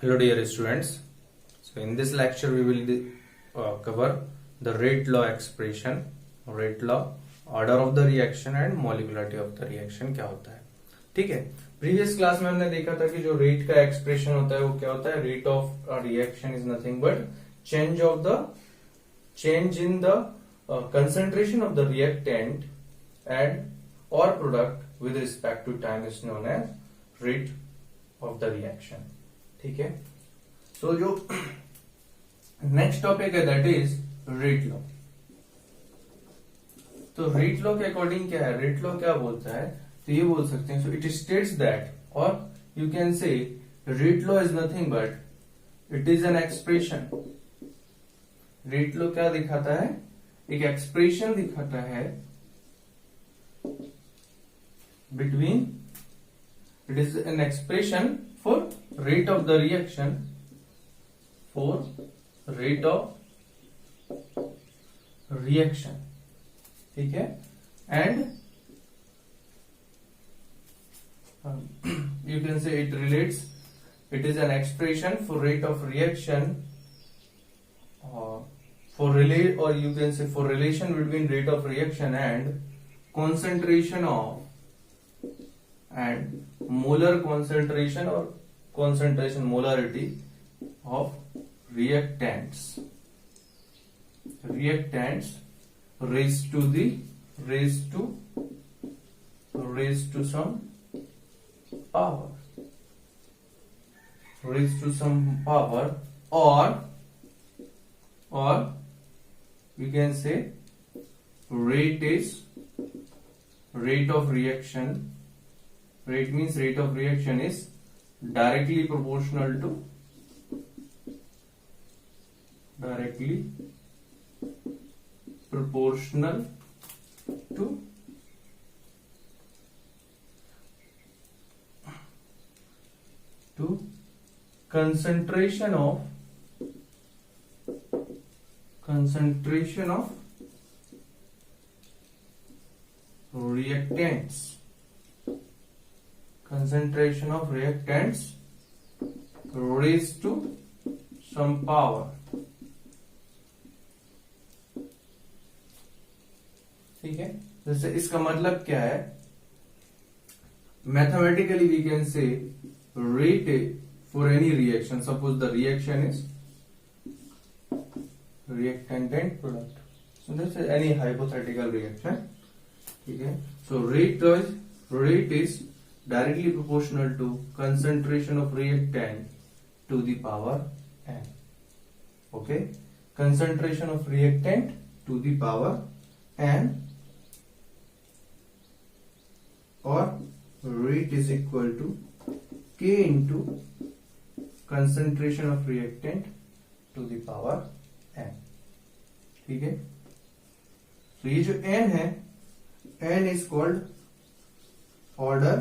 Hello dear students. So in this lecture we will cover the rate law expression, rate law, order of the reaction and molecularity of the reaction क्या होता है. ठीक है. Previous class में हमने देखा था कि जो रेट का एक्सप्रेशन होता है वो क्या होता है. Rate of reaction is nothing but change in the concentration of the reactant and or product with respect to time is known as rate of the reaction. ठीक है. सो जो नेक्स्ट टॉपिक है दैट इज रेट लॉ. तो rate law के according क्या है, rate law क्या बोलता है, तो ये बोल सकते हैं. सो इट स्टेट्स दैट, और you can say rate law is nothing but it is an expression. Rate law क्या दिखाता है, एक एक्सप्रेशन दिखाता है between, it is an expression for rate of the reaction, for rate of reaction. ठीक है. And you can say it relates, it is an expression for rate of reaction, for relate, or you can say for relation between rate of reaction and concentration of and molar concentration or concentration molarity of reactants raised to some power, or we can say rate of reaction. Rate means rate of reaction is directly proportional to concentration of reactants. Concentration of reactants raised to some power. ठीक है. जैसे इसका मतलब क्या है, mathematically we can say rate for any reaction. Suppose the reaction is reactant and product. So this is any hypothetical reaction. ठीक है. So rate is directly proportional to concentration of reactant to the power n. Okay, concentration of reactant to the power n, or rate is equal to k into concentration of reactant to the power n. ठीक है. तो ये जो n है, n is called order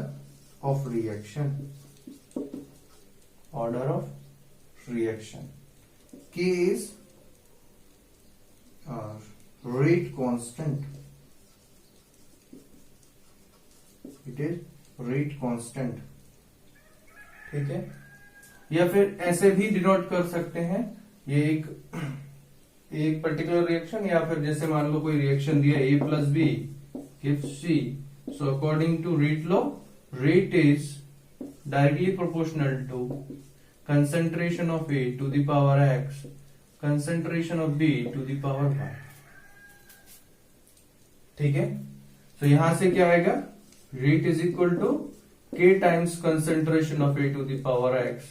of reaction. K is rate constant. It is rate constant. ठीक है. या फिर ऐसे भी डिनोट कर सकते हैं, ये एक पर्टिकुलर रिएक्शन, या फिर जैसे मान लो कोई रिएक्शन दिया A plus B gives C. So according to rate law, rate is directly proportional to concentration of A to the power X, concentration of B to the power Y. ठीक है. तो यहां से क्या आएगा, rate is equal to K times concentration of A to the power X,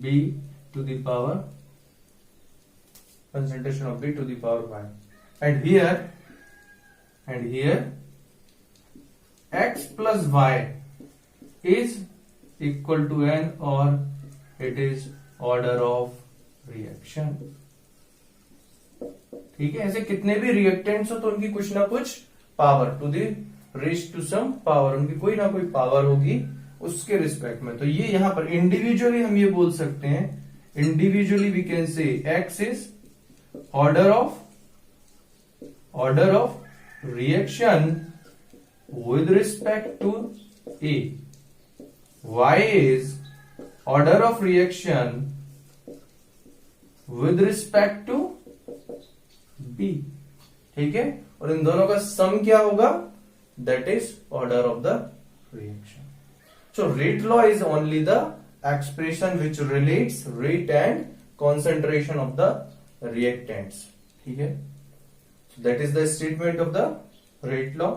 B to the power concentration of B to the power Y, and here X plus Y is equal to n, or it is order of reaction. ठीक है. ऐसे कितने भी reactants हो तो उनकी कुछ ना कुछ power, to the raise to some power, उनकी कोई ना कोई पावर होगी उसके रिस्पेक्ट में. तो ये यहां पर इंडिविजुअली हम ये बोल सकते हैं, individually we can say X is order of reaction with respect to A. Y is order of reaction with respect to B, ठीक है, और इन दोनों का सम क्या होगा, that is order of the reaction. So rate law is only the expression which relates rate and concentration of the reactants, ठीक है. That is the statement of the rate law.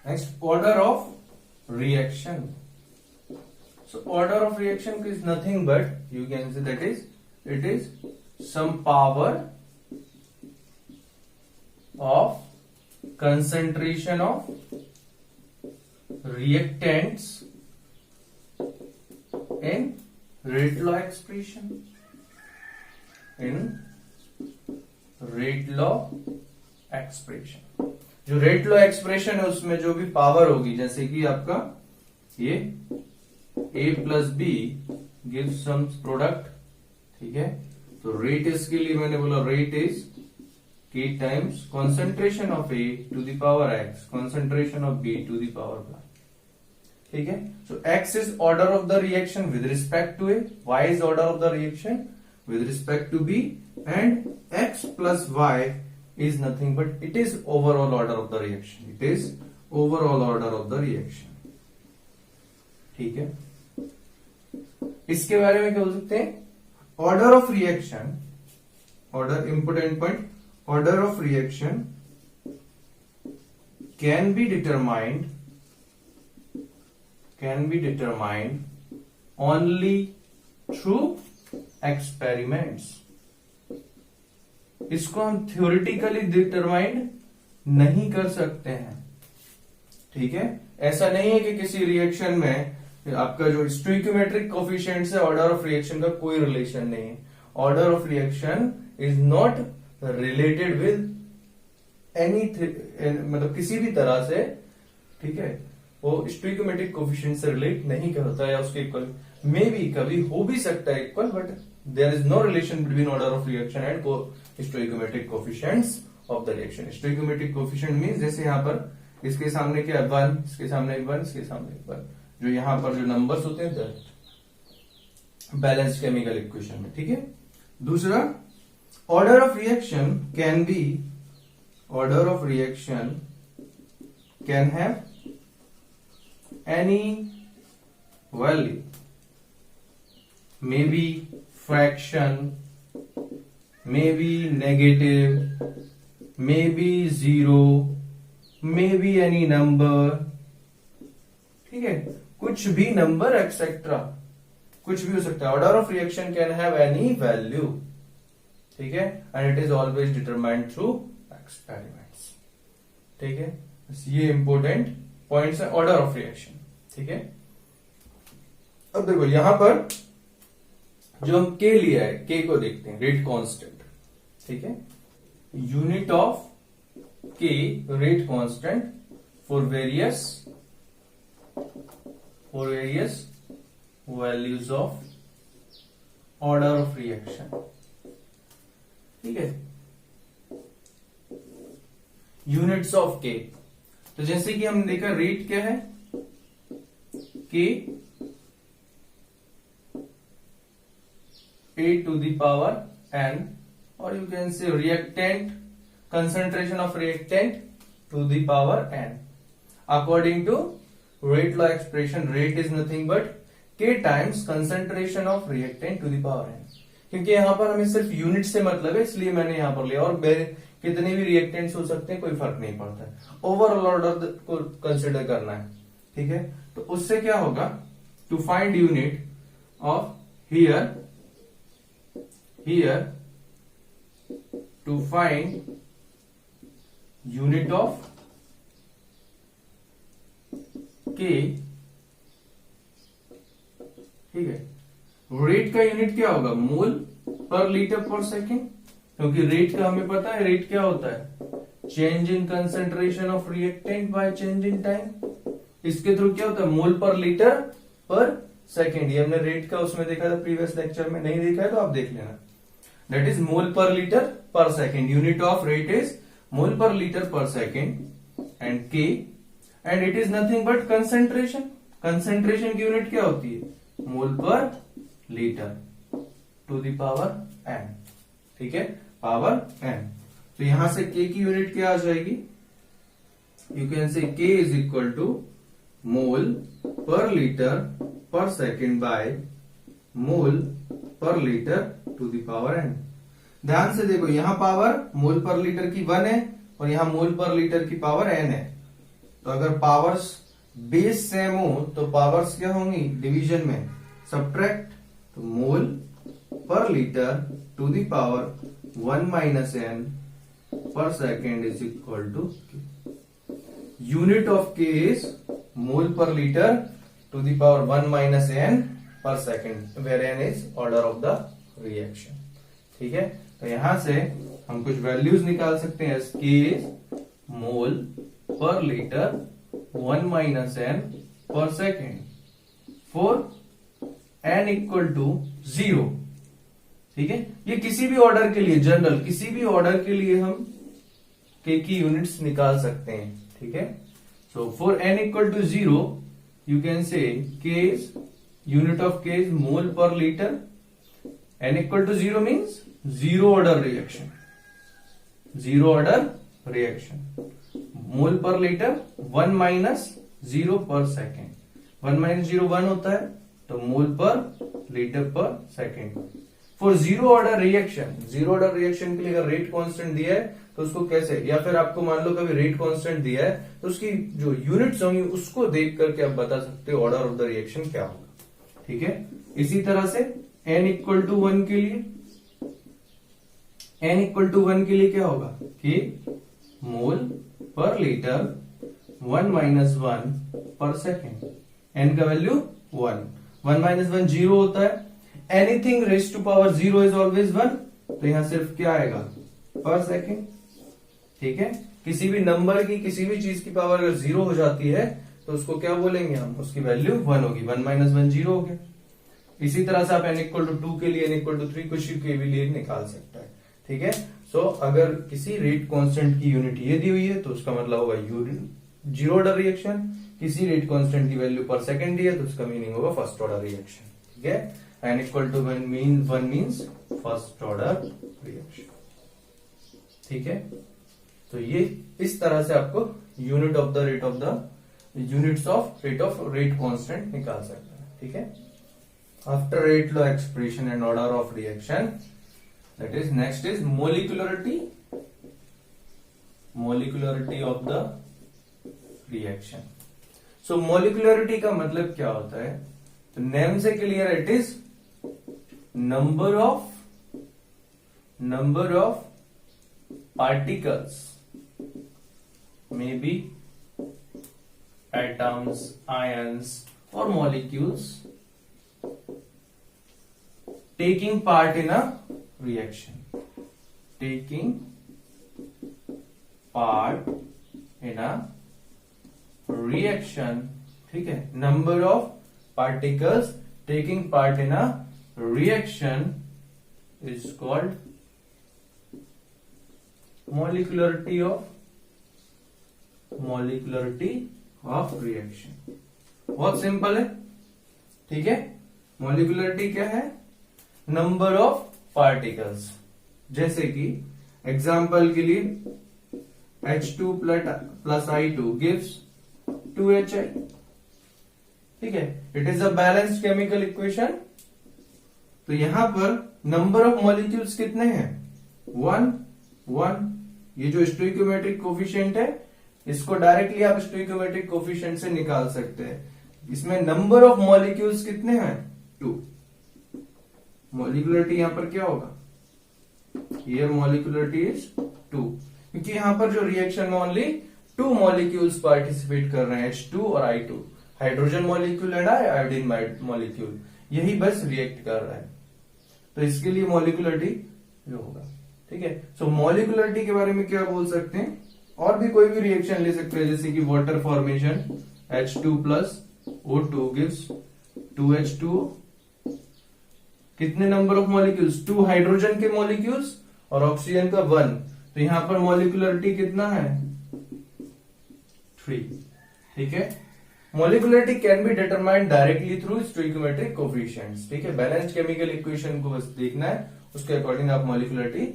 Next, order of reaction. So order of reaction is nothing but, you can say that it is some power of concentration of reactants in rate law expression. In rate law expression, जो rate law expression है उसमें जो भी power होगी, जैसे कि आपका ये A plus B give some product, ठीक है. तो रेट इसके लिए मैंने बोला rate is K times concentration of A to the power X, concentration of B to the power Y, ठीक है. So X is order of the reaction with respect to A, Y is order of the reaction with respect to B, and X plus Y is nothing but it is overall order of the reaction. It is overall order of the reaction. ठीक है. इसके बारे में क्या बोल सकते हैं, order of reaction, order important point, order of reaction can be determined only through experiments. इसको हम थ्योरेटिकली डिटरमाइंड नहीं कर सकते हैं, ठीक है. ऐसा नहीं है कि किसी रिएक्शन में आपका जो स्टोइकोमेट्रिक कोफिशिएंट है ऑर्डर ऑफ रिएक्शन का कोई रिलेशन नहीं है. Order of reaction is not related with any, मतलब किसी भी तरह से, ठीक है, वो स्टोइकोमेट्रिक कोफिशिएंट से रिलेट नहीं करता या उसके इक्वल. मे बी कभी हो भी सकता है equal, but there is no relation between order of reaction and stoichiometric coefficients of the reaction. Stoichiometric coefficient means जैसे यहाँ पर इसके सामने क्या है 1, इसके सामने 1, इसके सामने 1, जो यहां पर जो नंबर्स होते हैं दैट बैलेंस्ड केमिकल इक्वेशन में, ठीक है. दूसरा, order of reaction can be, order of reaction can have any value, may be fraction, may be negative, may be 0, may be any number, ठीक है, कुछ भी नंबर एक्सेट्रा, कुछ भी हो सकता है. Order of reaction can have any value, ठीक है, and it is always determined through experiments, ठीक है. ये इंपॉर्टेंट पॉइंट्स है ऑर्डर ऑफ रिएक्शन, ठीक है. अब देखो यहां पर जो हम K लिया है, K को देखते हैं, रेट कांस्टेंट, ठीक है. Unit of K rate constant for various values of order of reaction, ठीक है. यूनिट्स ऑफ K, तो जैसे कि हमने देखा रेट क्या है, K A to the power n, or you can say reactant, concentration of reactant to the power n. According to rate law expression, rate is nothing but K times concentration of reactant to the power n. क्योंकि यहां पर हमें सिर्फ unit से मतलब है, इसलिए मैंने यहां पर लिया, और कितने भी रिएक्टेंट्स हो सकते हैं, कोई फर्क नहीं पड़ता है. ओवरऑल ऑर्डर को कंसिडर करना है, ठीक है. तो उससे क्या होगा, to find unit of here to find unit of K, ठीक है. रेट का यूनिट क्या होगा, मोल पर लीटर पर सेकेंड, क्योंकि रेट का हमें पता है, रेट क्या होता है, change in concentration of reactant by change in time. इसके थ्रू क्या होता है, mole per litre per second. ये हमने रेट का उसमें देखा था प्रीवियस लेक्चर में, नहीं देखा है तो आप देख लेना. That is mole per litre per second. Unit of rate is mole per litre per second and K, and it is nothing but concentration. Concentration की यूनिट क्या होती है, mole per litre to the power n, ठीक है, power n। तो यहां से k की यूनिट क्या आ जाएगी, you can say k is equal to mole per litre per second by mole per litre to the power n। ध्यान से देखो, यहां पावर मोल पर लीटर की 1 है और यहां मोल पर लीटर की पावर n है। तो अगर पावर्स बेस सेम हो तो पावर्स क्या होंगी, डिवीजन में सब्ट्रैक्ट, तो mole per litre to the power 1 minus n per second is equal to unit of k is mole per litre to the power 1 minus n per second, where n is order of the reaction, ठीक है। तो यहां से हम कुछ values निकाल सकते हैं, k is mole per litre 1 minus n per second for n equal to 0, ठीक है। ये किसी भी ऑर्डर के लिए, जनरल किसी भी ऑर्डर के लिए हम k की यूनिट्स निकाल सकते हैं, ठीक है। So for n equal to 0 you can say k is unit of k is mole per litre, n equal to 0 means zero order reaction, zero order reaction, mole per litre 1 minus 0 पर second, 1 minus 0 1 होता है, तो mole per litre per second. For zero order reaction, zero order reaction के लिए अगर rate constant दिया है तो उसको कैसे, या फिर आपको मान लो कभी रेट कांस्टेंट दिया है तो उसकी जो यूनिट्स होंगी उसको देख करके आप बता सकते हो ऑर्डर ऑफ द रिएक्शन क्या होगा, ठीक है। इसी तरह से n इक्वल टू 1 के लिए, n इक्वल टू 1 के लिए क्या होगा, कि मोल per litre 1 minus 1 per second, n का वैल्यू 1, 1 माइनस 1 0 होता है, anything raise to power 0 is always 1, तो यहां सिर्फ क्या आएगा, पर सेकेंड, ठीक है। किसी भी नंबर की, किसी भी चीज की पावर अगर 0 हो जाती है तो उसको क्या बोलेंगे हम, उसकी वैल्यू 1 होगी, 1 माइनस 1 0 हो गया। इसी तरह से आप n इक्वल टू 2 के लिए, n इक्वल टू 3 कुछ के लिए निकाल सकता है, ठीक है। सो अगर किसी रेट कांस्टेंट की यूनिट ये दी हुई है तो उसका मतलब होगा जीरो ऑर्डर रिएक्शन, किसी रेट कांस्टेंट की वैल्यू पर सेकेंड दी है तो उसका मीनिंग होगा फर्स्ट ऑर्डर रिएक्शन, ठीक है। n equal to 1 means first order reaction, ठीक है। तो ये इस तरह से आपको यूनिट्स ऑफ रेट कांस्टेंट निकाल सकते हैं, ठीक है। After rate law expression and order of reaction, that is next is molecularity of the reaction। so molecularity का मतलब क्या होता है, तो नेम से clear, it is number of particles, maybe atoms, ions or molecules taking part in a reaction, taking part in a reaction, ठीक है। Number of particles taking part in a reaction is called molecularity of reaction। बहुत simple है, ठीक है। molecularity क्या है, number of particles. जैसे कि एग्जाम्पल के लिए H2 plus I2 gives 2HI, ठीक है। It is a balanced chemical equation. तो यहां पर नंबर ऑफ मॉलिक्यूल्स कितने हैं, 1। ये जो स्टोइकोमेट्रिक कोफिशिएंट है इसको डायरेक्टली आप स्टोइकोमेट्रिक कोफिशिएंट से निकाल सकते हैं। इसमें नंबर ऑफ मॉलिक्यूल्स कितने हैं, 2। मॉलिक्युलरिटी यहां पर क्या होगा, हियर मॉलिक्युलरिटी इज 2, क्योंकि यहां पर जो रिएक्शन में ओनली 2 मॉलिक्यूल्स पार्टिसिपेट कर रहे हैं, H2 और I2, hydrogen molecule and iodine molecule, यही बस रिएक्ट कर रहा है। तो इसके लिए मॉलिक्युलरिटी जो होगा, ठीक है। सो मॉलिक्युलरिटी के बारे में क्या बोल सकते हैं, और भी कोई भी रिएक्शन ले सकते हैं, जैसे कि water formation, H2 plus O2 gives 2H2O। कितने नंबर ऑफ मॉलिक्यूल्स, 2 हाइड्रोजन के मॉलिक्यूल्स और ऑक्सीजन का 1, तो यहां पर मॉलिक्युलरिटी कितना है, 3, ठीक है। Molecularity can be determined directly through stoichiometric coefficients. ठीक है, बैलेंस्ड केमिकल इक्वेशन को बस देखना है, उसके अकॉर्डिंग आप मोलिकुलरिटी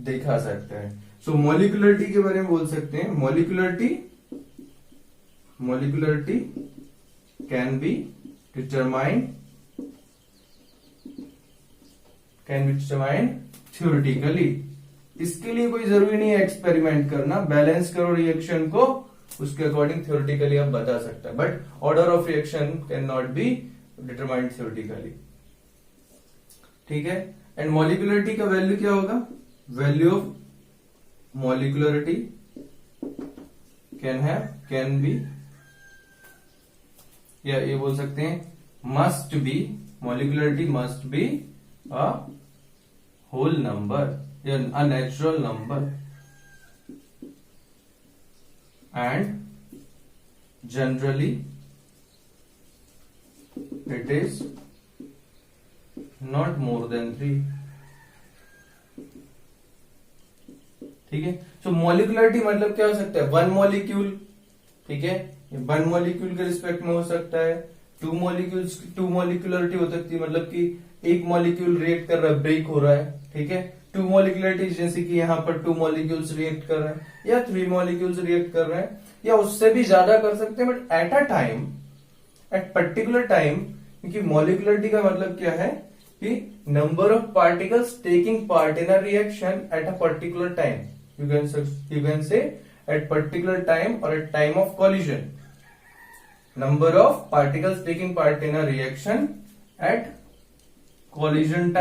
दिखा सकते हैं। सो मोलिकुलरिटी के बारे में बोल सकते हैं, molecularity can B determined theoretically. इसके लिए कोई जरूरी नहीं है एक्सपेरिमेंट करना, बैलेंस करो रिएक्शन को, उसके अकॉर्डिंग थ्योरेटिकली आप बता सकते हैं, but order of reaction can not be determined theoretically. ठीक है, एंड मोलिकुलरिटी का वैल्यू क्या होगा, value of molecularity can be, या ये बोल सकते हैं must be, molecularity must be a whole number या a natural number, and generally it is not more than 3। ठीक है, तो मॉलिक्युलरिटी मतलब क्या हो सकता है, वन मॉलिक्यूल। ठीक है, वन मॉलिक्यूल के रिस्पेक्ट में हो सकता है, टू मॉलिक्युलरिटी हो सकती है, मतलब कि एक मॉलिक्यूल रिएक्ट कर रहा है, ब्रेक हो रहा है। ठीक है, टू मॉलिक्युलरिटी जैसे कि यहाँ पर टू मॉलिक्यूल्स रिएक्ट कर रहे हैं या थ्री मॉलिक्यूल्स रिएक्ट कर रहे हैं, या उससे भी ज्यादा कर सकते हैं, but at a time, at particular time, क्योंकि मॉलिक्युलरिटी का मतलब क्या है कि number of particles taking part in a reaction at a particular time, you can say at particular time और at time of collision, number of particles taking part in a reaction at collision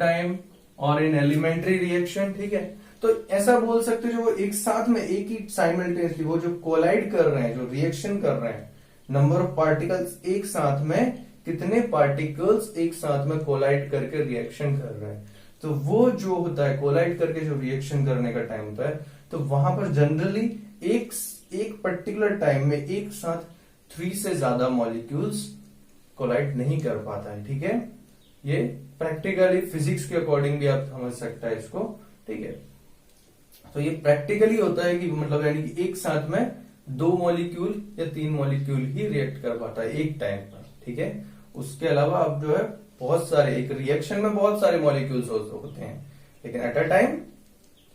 time और इन elementary reaction. ठीक है, तो ऐसा बोल सकते हो जो वो एक साथ में एक ही साइमल्टेनियसली वो जो कोलाइड कर रहे हैं, जो रिएक्शन कर रहे हैं, नंबर ऑफ पार्टिकल्स एक साथ में, कितने पार्टिकल्स एक साथ में कोलाइड करके रिएक्शन कर रहे हैं, तो वो जो होता है कोलाइड करके जो रिएक्शन करने का टाइम होता है, तो वहां पर जनरली एक पर्टिकुलर टाइम में एक साथ 3 से ज्यादा मॉलिक्यूल्स कोलाइड नहीं कर पाता है। ठीक है, ये प्रैक्टिकली फिजिक्स के अकॉर्डिंग भी आप समझ सकता है इसको। ठीक है, तो ये प्रैक्टिकली होता है कि मतलब यानी कि एक साथ में 2 मॉलिक्यूल या 3 मॉलिक्यूल ही रिएक्ट कर पाता है एक टाइम पर। ठीक है, उसके अलावा अब जो है बहुत सारे, एक रिएक्शन में बहुत सारे मॉलिक्यूल्स होते हैं, लेकिन एट अ टाइम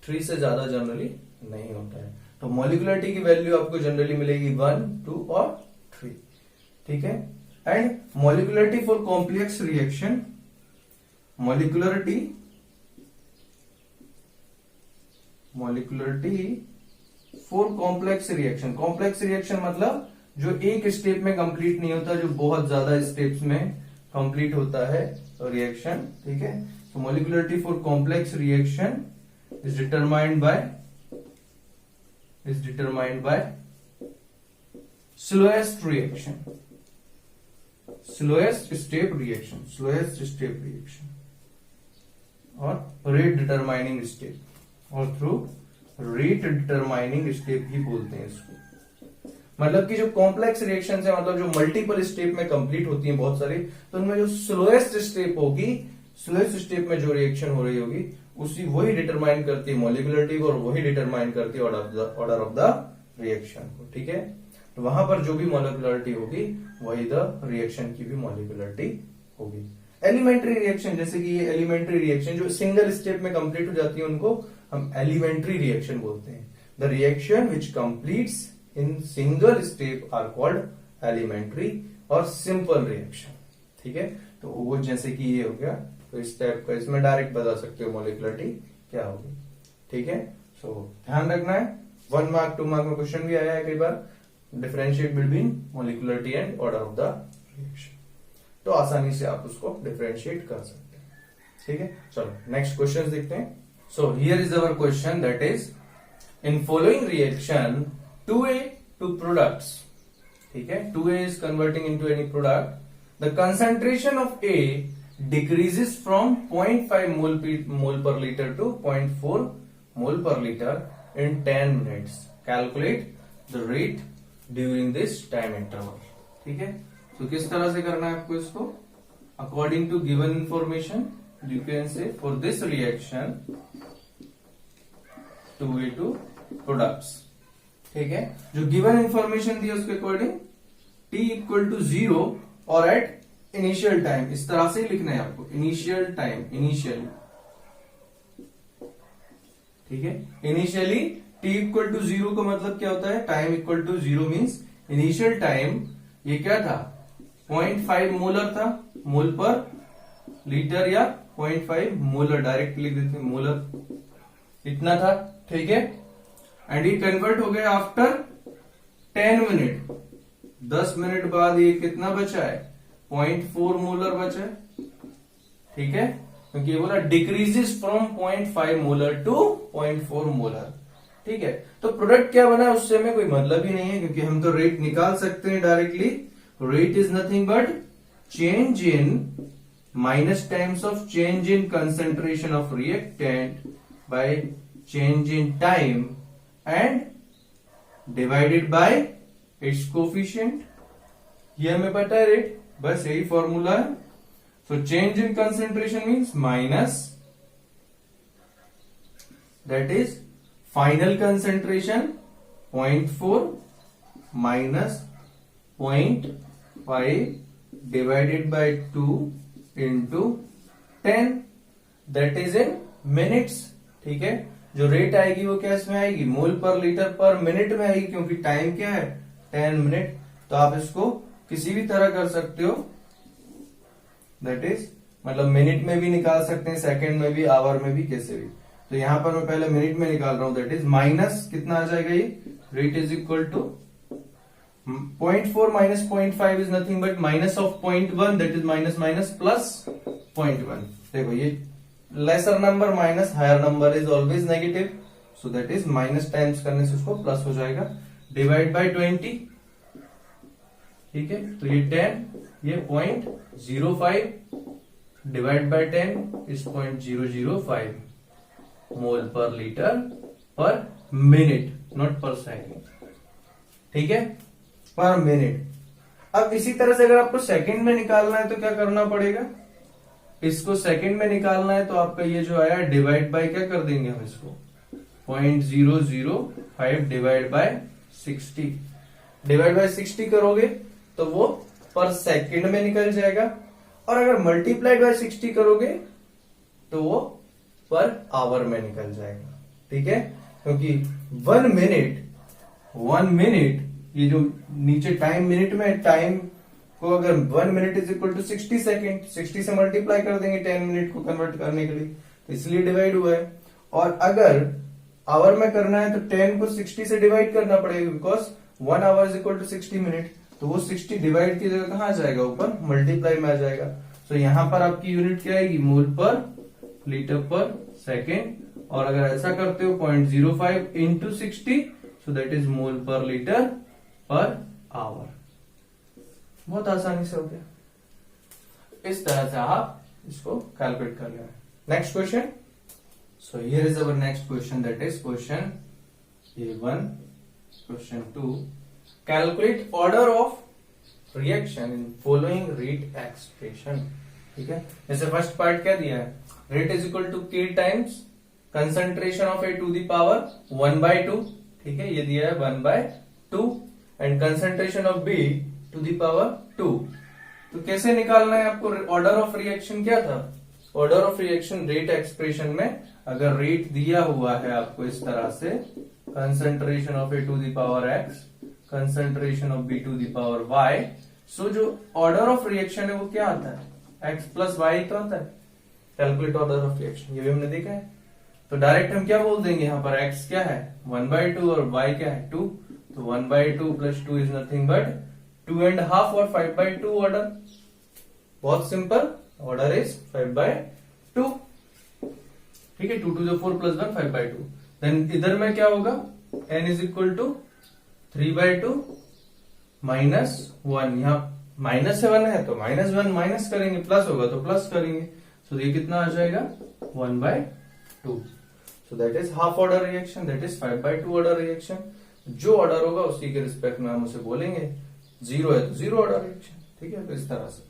3 से ज्यादा जनरली नहीं होता है। तो मॉलिक्युलरिटी की वैल्यू आपको जनरली मिलेगी 1, 2 और 3। ठीक है, and molecularity for complex reaction, molecularity for complex reaction मतलब जो एक स्टेप में कंप्लीट नहीं होता, जो बहुत ज्यादा स्टेप्स में कंप्लीट होता है रिएक्शन। ठीक है, तो molecularity for complex reaction is determined by slowest step reaction और रेट डिटरमाइनिंग स्टेप, और थ्रू रेट डिटरमाइनिंग स्टेप ही बोलते हैं इसको। मतलब कि जो कॉम्प्लेक्स रिएक्शंस है, मतलब जो मल्टीपल स्टेप में कंप्लीट होती हैं बहुत सारी, तो उनमें जो स्लोएस्ट स्टेप होगी, स्लोएस्ट स्टेप में जो रिएक्शन हो रही होगी, वही डिटरमाइन करती है मॉलिक्युलरिटी को, और वही डिटरमाइन करती है ऑर्डर ऑफ द रिएक्शन को। ठीक है, तो वहां पर जो भी मॉलिक्युलरिटी होगी वही द रिएक्शन की भी मॉलिक्युलरिटी होगी। एलिमेंट्री रिएक्शन, जैसे कि ये एलिमेंट्री रिएक्शन जो सिंगल स्टेप में कंप्लीट हो जाती है, उनको हम एलिमेंट्री रिएक्शन बोलते हैं। The reaction which completes in single step are called elementary और सिंपल रिएक्शन। ठीक है, तो वो जैसे कि ये हो गया, तो इस टाइप का इसमें डायरेक्ट बता सकते हो मॉलिक्युलरिटी क्या होगी। ठीक है, सो ध्यान रखना है, 1 मार्क 2 मार्क में क्वेश्चन भी आया है कई बार, differentiate between molecularity and order of the reaction, तो आसानी से आप उसको डिफरेंशिएट कर सकते हैं। ठीक है, चलो नेक्स्ट क्वेश्चन देखते हैं। सो here is our question, that is in following reaction 2A to products। ठीक है, 2A is converting into any product, the concentration of A decreases from 0.5 mole per liter to 0.4 mole per liter in 10 minutes. Calculate the rate during this time interval। ठीक है, तो किस तरह से करना है आपको इसको, according to given information you can say for this reaction 2A to products। ठीक है, जो गिवन इंफॉर्मेशन दी है उसके अकॉर्डिंग t इक्वल टू 0 और एट इनिशियल टाइम, इस तरह से ही लिखना है आपको, इनिशियल टाइम, इनिशियली, ठीक है। इनिशियली t इक्वल टू 0 का मतलब क्या होता है, time equal to 0 means initial time ये क्या था, 0.5 मोलर था, मोल पर लीटर या 0.5 मोलर, डायरेक्ट लिख देते हैं मोलर, इतना था, ठीक है। एंड ये कन्वर्ट हो गया आफ्टर 10 मिनट, 10 मिनट बाद ये कितना बचा है, 0.4 मोलर बचा है, ठीक है, क्योंकि ये बोला decreases from 0.5 molar to 0.4 molar, ठीक है। तो प्रोडक्ट क्या बना उससे हमें कोई मतलब ही नहीं है, क्योंकि हम तो रेट निकाल सकते हैं directly. Rate is nothing but change in minus times of change in concentration of reactant by change in time and divided by it's coefficient. ये हमें पता है रेट, बस यही फॉर्मूला है। So change in concentration means minus, that is final concentration 0.4 minus 0.5 divided by 2 into 10, that is in minutes, ठीक है। जो रेट आएगी वो क्या इसमें आएगी, मोल पर लीटर पर मिनट में आएगी, क्योंकि टाइम क्या है 10 मिनट। तो आप इसको किसी भी तरह कर सकते हो, दैट इज मतलब मिनट में भी निकाल सकते हैं, सेकंड में भी, आवर में भी, कैसे भी। तो यहां पर मैं पहले मिनट में निकाल रहा हूं, दैट इज माइनस कितना आ जाएगा, ये rate is equal to 0.4 minus 0.5 is nothing but minus of 0.1, that is minus minus plus 0.1। देखो ये lesser number minus higher number is always negative, so that is minus times करने से उसको plus हो जाएगा, डिवाइड बाय 20, ठीक है। तो ये 10, ये 0.05 divide by 10 is 0.005 mole per litre पर मिनट, नॉट पर सेकेंड, ठीक है, पर मिनट। अब इसी तरह से अगर आपको सेकंड में निकालना है तो क्या करना पड़ेगा, इसको सेकंड में निकालना है तो आपका ये जो आया डिवाइड बाय क्या कर देंगे हम इसको, 0.005 डिवाइड बाय 60, डिवाइड बाय 60 करोगे तो वो पर सेकंड में निकल जाएगा, और अगर मल्टीप्लाइड बाय 60 करोगे तो वो पर आवर में निकल जाएगा, ठीक है। क्योंकि 1 मिनट ये जो नीचे टाइम मिनट में, टाइम को अगर 1 minute is equal to 60 second, 60 से मल्टीप्लाई कर देंगे 10 मिनट को कन्वर्ट करने के लिए, तो इसलिए डिवाइड हुआ है। और अगर आवर में करना है तो 10 को 60 से डिवाइड करना पड़ेगा, because 1 hour is equal to 60 minute, तो वो 60 डिवाइड की जगह कहां आ जाएगा, ऊपर मल्टीप्लाई में आ जाएगा। तो यहां पर आपकी यूनिट क्या आएगी, मोल पर लीटर पर सेकेंड, और अगर ऐसा करते हो 0.05 into 60, so that is mole per litre per hour. बहुत आसानी से हो गया, इस तरह से आप इसको कैलकुलेट कर लेना। Next question, so here is our next question, that is question A1, question 2, calculate order of reaction in following rate expression, ठीक है। जैसे फर्स्ट पार्ट क्या दिया है, rate is equal to K times concentration of A to the power 1/2, ठीक है, ये दिया है 1/2, and concentration of B to the power 2। तो कैसे निकालना है आपको, ऑर्डर ऑफ रिएक्शन क्या था, order of reaction rate expression में अगर रेट दिया हुआ है आपको इस तरह से, concentration of A to the power X, concentration of B to the power Y, so जो ऑर्डर ऑफ रिएक्शन है वो क्या आता है, X प्लस Y तो आता है। कैलकुलेट ऑर्डर ऑफ रिएक्शन, ये भी हमने देखा है। तो डायरेक्ट हम क्या बोल देंगे, यहाँ पर X क्या है 1/2 और Y क्या है 2, तो 1/2 प्लस 2 इज नथिंग बट 2.5 और 5/2 ऑर्डर, बहुत सिंपल, ऑर्डर इज 5/2, ठीक है। 2 to the 4 प्लस 1 5/2, देन इधर में क्या होगा, n is equal to 3/2 minus 1, यहाँ -7 है तो -1 माइनस करेंगे, प्लस होगा तो प्लस करेंगे, सो ये कितना आ जाएगा 1/2, सो that is half order reaction, that is 5/2 order reaction. जो ऑर्डर होगा उसी के रिस्पेक्ट में हम उसे बोलेंगे, 0 है तो 0 ऑर्डर रिएक्शन, ठीक है। तो इस तरह से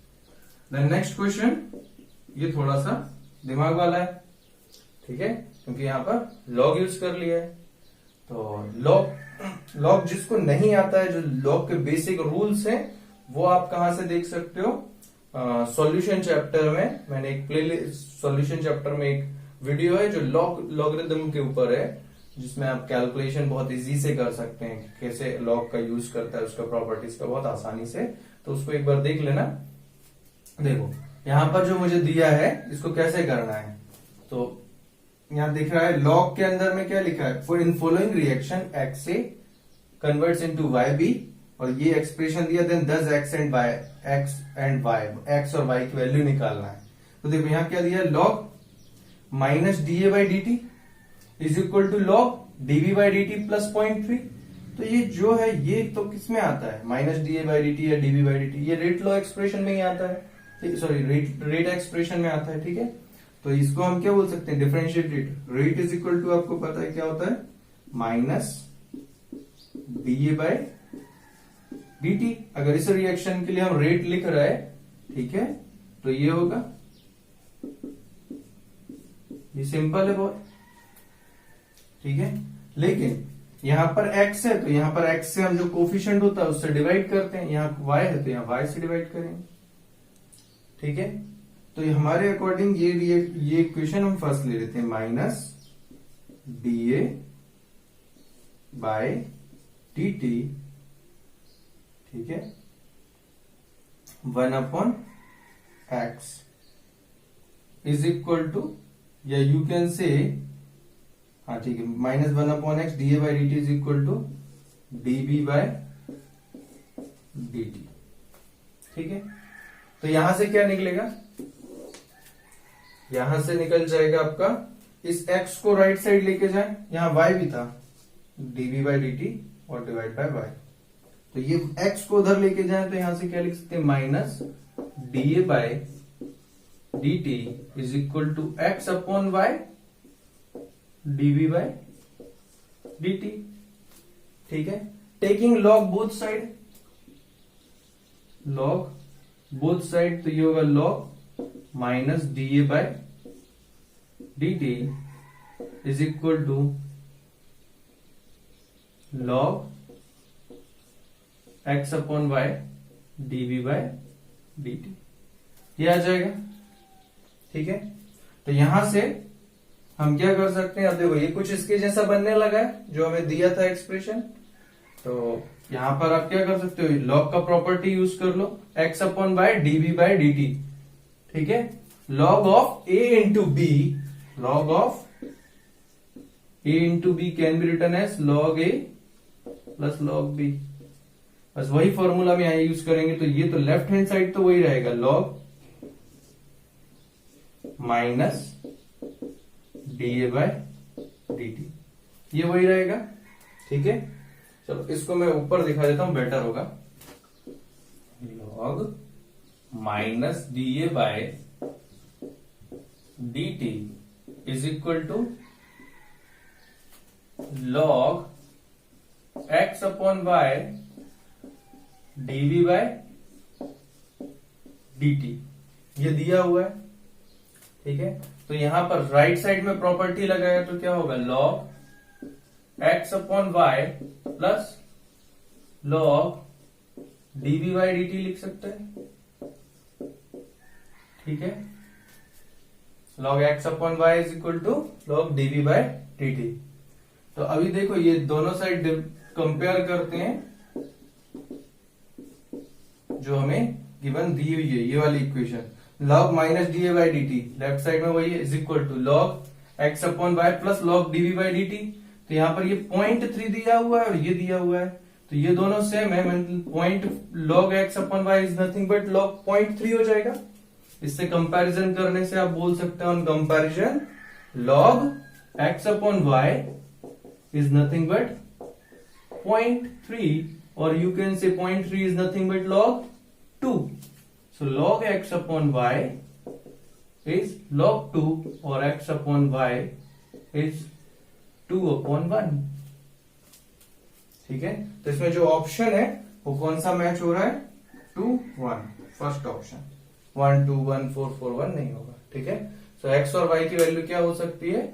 देन नेक्स्ट क्वेश्चन, ये थोड़ा सा दिमाग वाला है, ठीक है, क्योंकि यहां पर लॉग यूज कर लिया है। तो लॉग जिसको नहीं आता है, जो लॉग के बेसिक रूल्स हैं, वो आप कहां से देख सकते हो? सॉल्यूशन चैप्टर में मैंने एक प्लेलिस्ट, सॉल्यूशन चैप्टर में एक वीडियो है जो लॉगरिथम के ऊपर है, जिसमें आप कैलकुलेशन बहुत इजी से कर सकते हैं कि कैसे लॉग का यूज करता है, उसका प्रॉपर्टीज का बहुत आसानी से। तो उसको एक बार देख लेना। देखो यहां पर जो मुझे दिया है इसको कैसे करना है, तो यहां दिख रहा है लॉग के अंदर में क्या लिखा है, for in following reaction X A converts into Y B, और ये एक्सप्रेशन दिया, then 10 X and Y, X और वाई की वैल्यू निकालना है। तो देखो यहां क्या दिया, log minus D A by D T is equal to log DV by D T plus 0.3। तो ये जो है ये तो किस में आता है, minus D A by D T या डीवी बाई डी टी, ये रेट लॉ एक्सप्रेशन में ही आता है, सॉरी रेट एक्सप्रेशन में आता है, ठीक है। तो इसको हम क्या बोल सकते हैं, differentiate rate. Rate is equal to आपको पता है क्या होता है, minus D A by D T. अगर इस रिएक्शन के लिए हम रेट लिख रहे हैं, ठीक है, तो ये होगा, ये सिंपल है बहुत, ठीक है। लेकिन यहां पर x है, तो यहां पर x से हम जो कोफिशिएंट होता है उससे डिवाइड करते हैं, यहां y है तो यहां y से डिवाइड करेंगे, ठीक है। तो ये हमारे अकॉर्डिंग ये इक्वेशन हम फर्स्ट ले लेते हैं, minus D A by D T, ठीक है, 1/x इज इक्वल टू, या यू कैन से, हाँ ठीक है, minus 1/x D A by D T is equal to D B by D T, ठीक है। तो यहां से क्या निकलेगा, यहां से निकल जाएगा आपका, इस x को राइट साइड लेके जाए, यहां y भी था, dv बाई डी टी और डिवाइड बाय y, तो ये x को उधर लेके जाए तो यहां से क्या लिख सकते हैं, minus D A by D T is equal to X upon Y DV by D T, ठीक है। Taking log both side, log both side, तो ये होगा log minus D A by D T is equal to log X upon Y DV by D T, ये आ जाएगा, ठीक है। तो यहां से हम क्या कर सकते हैं, अब देखो ये कुछ इसके जैसा बनने लगा है जो हमें दिया था एक्सप्रेशन। तो यहां पर आप क्या कर सकते हो, लॉग का प्रॉपर्टी यूज कर लो, x upon Y DV by D T, ठीक है। Log of a into b, log of a into b can be written as log a plus log b, बस वही फॉर्मूला में यहां यूज करेंगे। तो ये तो लेफ्ट हैंड साइड तो वही रहेगा, log minus D A by D T, ये वही रहेगा, ठीक है। चलो इसको मैं ऊपर दिखा देता हूं, बेटर होगा, log minus D A by D T is equal to log X upon Y DV by D T, ये दिया हुआ है, ठीक है। तो यहां पर राइट साइड में प्रॉपर्टी लगाया तो क्या होगा, log X upon Y plus log DV by D T लिख सकते हैं, ठीक है। Log X upon Y is equal to log DV by D T. तो अभी देखो ये दोनों साइड कंपेयर करते हैं, जो हमें गिवन दी हुई है ये वाली equation, log minus D A by D T left side में वही है, is equal to log X upon Y plus log DV by D T. तो यहां पर ये 0.3 दिया हुआ है और ये दिया हुआ है, तो ये दोनों सेम है, point log X upon Y is nothing but log 0.3 हो जाएगा। इससे कंपैरिजन करने से आप बोल सकते हो, on comparison log X upon Y is nothing but 0.3, और you can say 0.3 is nothing but log 2. So log x upon y is log 2 or x upon y is 2 upon 1. ठीक है, तो इसमें जो ऑप्शन है वो कौन सा मैच हो रहा है, 2 1, फर्स्ट ऑप्शन, 1 2 1 4 4 1 नहीं होगा, ठीक है। सो x और y की वैल्यू क्या हो सकती है,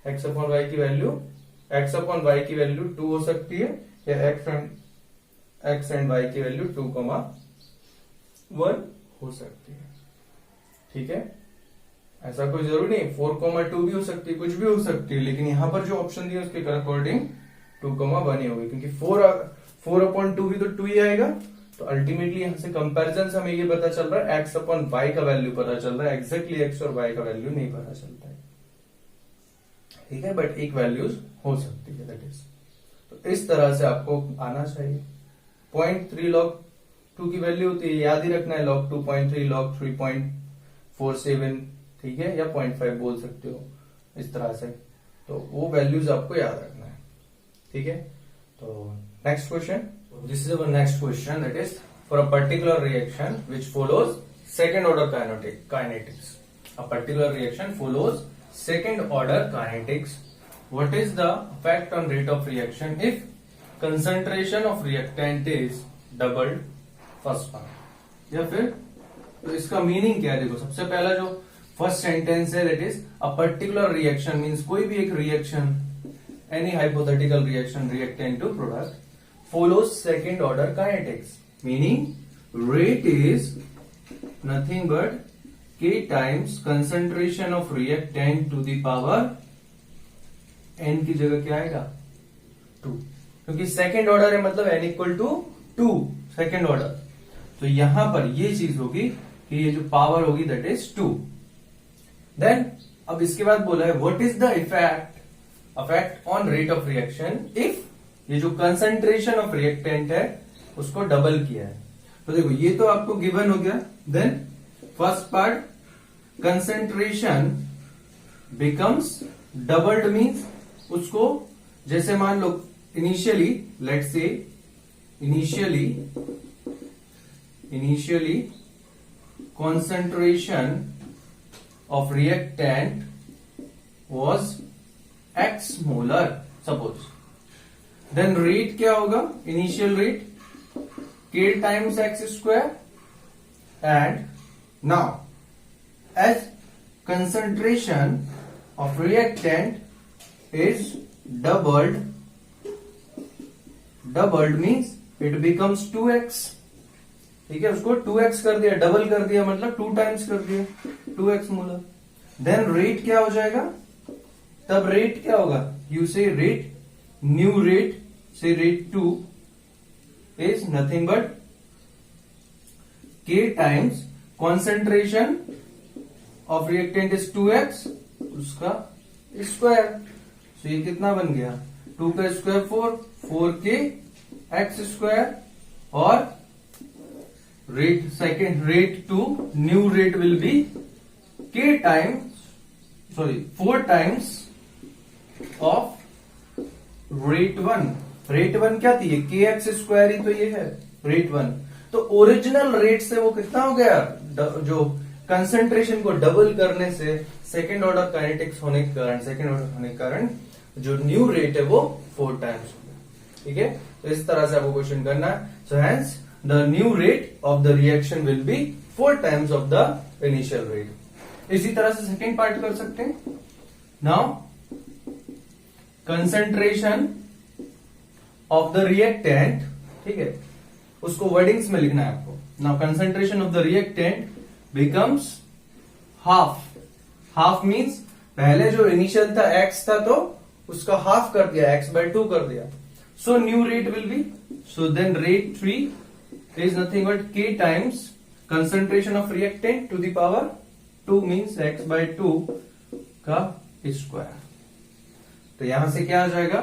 x अपॉन y की वैल्यू x अपॉन वाई की वैल्यू 2 हो सकती है, या x एंड y की वैल्यू 2,1 हो सकती है। ठीक है, ऐसा कोई जरूरी नहीं 4,2 भी हो सकती है, कुछ भी हो सकती है, लेकिन यहां पर जो ऑप्शन दिया उसके अकॉर्डिंग 2,1 ही होगी, क्योंकि 4/2 भी तो 2 ही आएगा। तो अल्टीमेटली यहां से कंपैरिजन से हमें ये पता चल रहा है x अपॉन वाई का वैल्यू पता चल रहा है, एग्जैक्टली x और y का वैल्यू नहीं पता चलता है। ठीक है, बट एक वैल्यूज हो सकती है, दैट इज। तो इस तरह से आपको आना चाहिए। 0.3 log 2 की वैल्यू होती है, याद ही रखना है, log 2.3 log 3.47, ठीक है, या 0.5 बोल सकते हो इस तरह से। तो वो वैल्यूज आपको याद रखना है। ठीक है, तो next question, this is our next question, that is for a particular reaction which follows second order kinetics. A particular reaction follows second order kinetics. What is the effect on rate of reaction if concentration of reactant is doubled first part? या फिर तो इसका meaning क्या है? देखो, सबसे पहला जो फर्स्ट सेंटेंस है, that is a particular reaction means कोई भी एक रिएक्शन, any hypothetical reaction, reactant to product, follows second order kinetics, meaning rate is nothing but K times concentration of reactant to the power n की जगह क्या आएगा? 2, क्योंकि सेकेंड ऑर्डर है, मतलब n equal to 2 second order. तो यहां पर ये चीज होगी कि ये जो पावर होगी दैट इज 2। देन अब इसके बाद बोला है what is the effect on rate of reaction if ये जो कंसंट्रेशन ऑफ रिएक्टेंट है उसको डबल किया है। तो देखो, ये तो आपको गिवन हो गया। Then first part, concentration becomes doubled means उसको, जैसे मान लो initially, let's say initially concentration of reactant was x molar suppose, then rate क्या होगा? initial rate k times x square, and now as concentration of reactant is doubled means it becomes 2x। ठीक है, उसको 2x कर दिया, double कर दिया, मतलब 2 टाइम्स कर दिया, 2x मोलर। देन रेट क्या हो जाएगा? तब रेट क्या होगा? यू से रेट, न्यू रेट से rate 2 is nothing but k times concentration of reactant is 2x, उसका स्क्वायर। तो ये कितना बन गया? 2 का स्क्वायर 4k x स्क्वायर, और rate second, rate 2, new rate will B k times, 4 times of rate 1। Rate 1 क्या थी? k x स्क्वायर ही तो ये है रेट 1। तो ओरिजिनल रेट से वो कितना हो गया? जो कंसंट्रेशन को डबल करने से सेकेंड ऑर्डर काइनेटिक्स होने के कारण जो न्यू रेट है वो 4 टाइम्स हो गया। ठीक है, तो इस तरह से आपको क्वेश्चन करना है। So hence the new rate of the reaction will be 4 times of the initial rate. इसी तरह से सेकेंड पार्ट कर सकते हैं। Now concentration of the reactant, ठीक है, उसको वर्डिंग्स में लिखना है आपको। Now concentration of the reactant becomes half means पहले जो इनिशियल था x था तो उसका हाफ कर दिया, x/2 कर दिया। So new rate will be, so then rate 3 is nothing but k times concentration of reactant to the power 2 means x/2 का स्क्वायर। तो यहां से क्या आ जाएगा?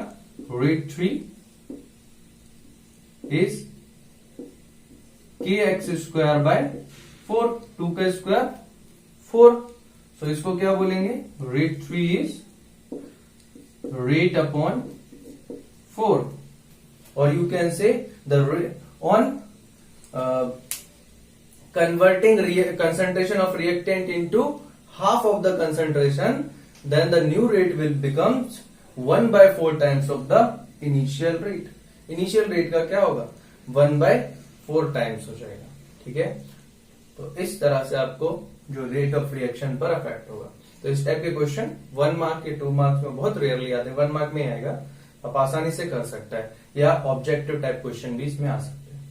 Rate 3 is kx square by 4, 2 का स्क्वायर 4। सो इसको क्या बोलेंगे? रेट 3 इज रेट अपॉन 4, और यू कैन से the on converting concentration of reactant into half of the concentration, then the new rate will becomes 1/4 times of the initial rate। initial rate का क्या होगा? 1/4 times हो जाएगा। ठीक है, तो इस तरह से आपको जो रेट ऑफ रिएक्शन पर अफेक्ट होगा। तो इस टाइप के क्वेश्चन 1 मार्क के 2 मार्क्स में बहुत रेयरली आते हैं, 1 मार्क में आएगा। आप आसानी से कर सकता है, या ऑब्जेक्टिव टाइप क्वेश्चन भी इसमें आ सकते हैं।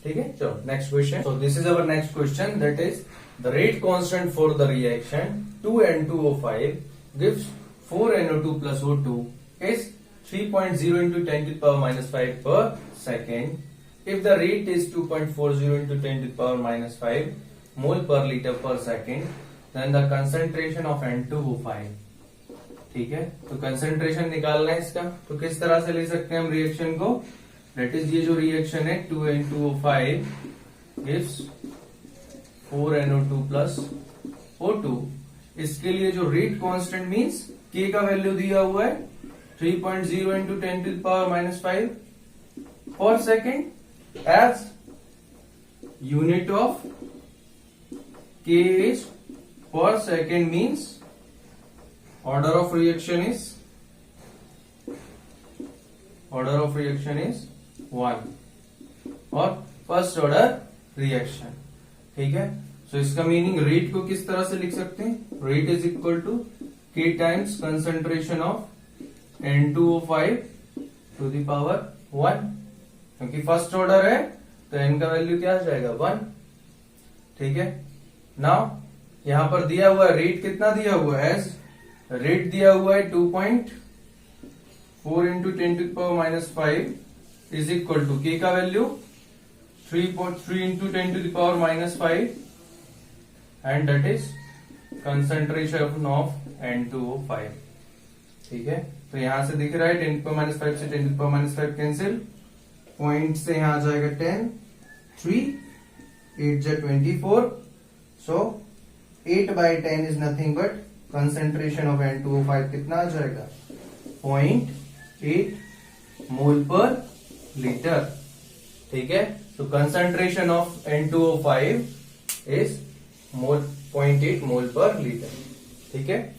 ठीक है, चलो next question. So this is our next question, that is the rate constant for the reaction 2N2O5 gives 4NO2 plus O2 is 3.0 into 10 to the power minus 5 per second. If the rate is 2.40 into 10 to the power minus 5 mole per liter per second, then the concentration of N2O5. ठीक है, तो concentration निकालना है इसका, तो किस तरह से ले सकते हैं हम रिएक्शन को, दैट इज ये जो रिएक्शन है 2N2O5 gives 4NO2 plus O2, इसके लिए जो रेट कांस्टेंट मींस K का वैल्यू दिया हुआ है 3.0 into 10 to the power minus 5 per second as unit of K is per second, means order of reaction is 1 और फर्स्ट ऑर्डर रिएक्शन। ठीक है, सो इसका मीनिंग रेट को किस तरह से लिख सकते हैं, rate is equal to K times concentration of N2O5 to the power 1, क्योंकि फर्स्ट ऑर्डर है तो N का वैल्यू क्या आ जाएगा 1। ठीक है, नाउ यहां पर दिया हुआ है रेट, कितना दिया हुआ है, रेट दिया हुआ है 2.4 into 10 to the power minus 5 is equal to K का वैल्यू 3.3 into 10 to the power minus 5 and that is concentration of N2O5। ठीक है, तो यहां से दिख रहा है 10 to the power minus 5 से 10 to the power minus 5 cancel, point से यहां आ जाएगा 10, 3, 8 जा 24, सो 8 by 10 is nothing but concentration of N2O5 कितना आ जाएगा 0.8 मोल पर लीटर। ठीक है, तो concentration of N2O5 is 0.8 mole per litre. ठीक है,